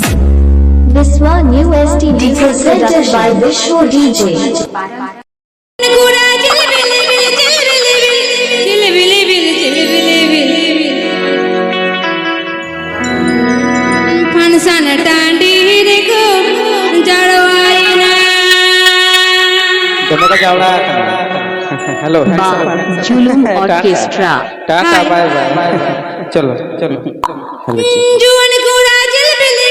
Viswa New STD presented by Vishwa DJ. दोनों का क्या हो रहा है? Hello Julum Orchestra. Tata bye bye चलो चलो हेलो जी जुवन कोड़ा चल बिली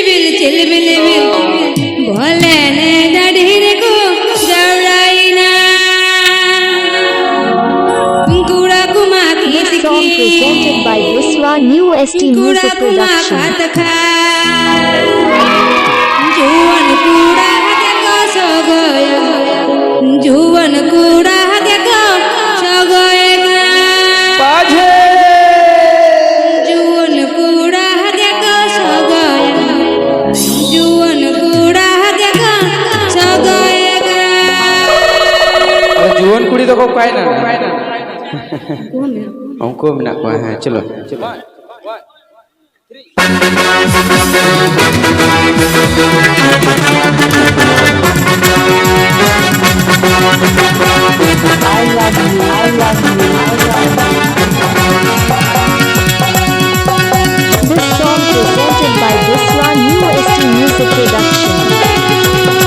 बिली भोले ने दाढ़ी को जवड़ाई ना कुड़ा कुमा की This song presented by Viswa New ST Music Production. जुवन कूड़ा देखो सो गया जुवन कूड़ा देखो सो गया बाजे जुवन कूड़ा देखो सो गया जुवन कूड़ा देखो सो गया जुवन कुड़ी तो को पाए ना हमको भी ना को है चलो I love you, I love you, I love you. This song presented by Viswa New ST Music Production.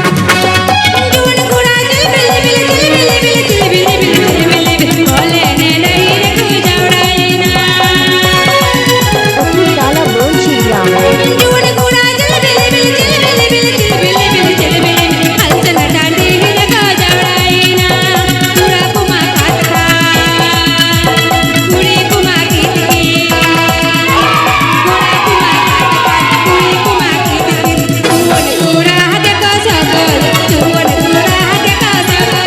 जुवन कूड़ा चल बिली भोले ने दाढ़ी को जवड़ाई ना Apni Kala Bonchi Gram. जुवन कूड़ा चल बिली हलचल डांडी को जवड़ाई ना पूरा कुमा खाता कुड़ी कुमा की कुड़ी कुमा की जुवन कूड़ा देखो सगल जुवन कूड़ा देखो सगल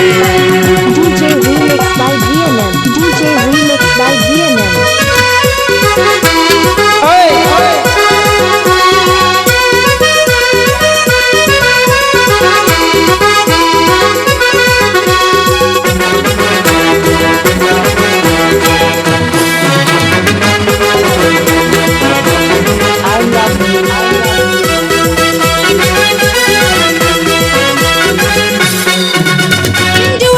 DJ Remix by VNM. DJ Remix by VNM. I love you, I love you.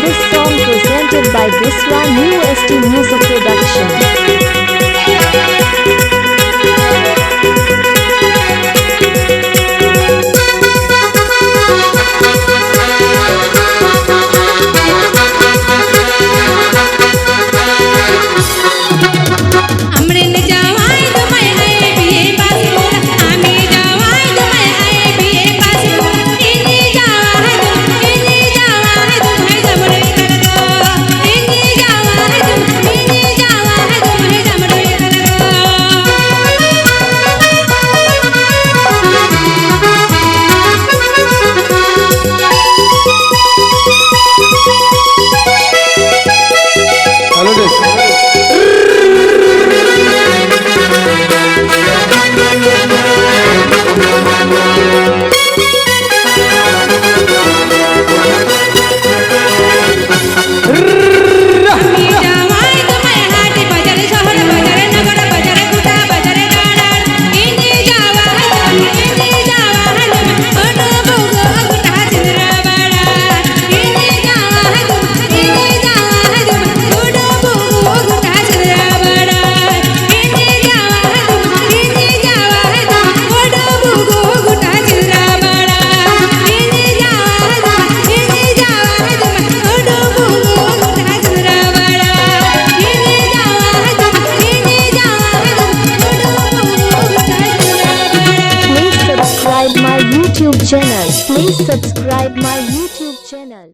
This song presented by Biswa New ST Music Production. Amren जावाई तुम्हें है बीए पास बोला आमी जावाई तुम्हें है बीए पास बोला इन्हीं जावा है तुम्हें जमरे कलको इन्हीं जावा है तुम्हें जमरे कलको हेलो आमी जावाई तुम्हें हाटी बाजार शहर बाजार नगर बाजार गुटा बाजार गाड़ा इन्हीं जावा है ओडो बोगो गुटा चंद्रा बड़ा इन्हीं जावा है ओडो बोगो गुटा चंद्रा बड़ा इन्हीं जावा है ओडो बोगो गुटा चंद्रा बड़ा इन्हीं जावा है ओडो बोगो गुटा चंद्रा बड़ा इन्हीं जावा है ओडो बोगो गुटा चंद्रा बड़ा Please subscribe my YouTube channel. Please subscribe my YouTube channel.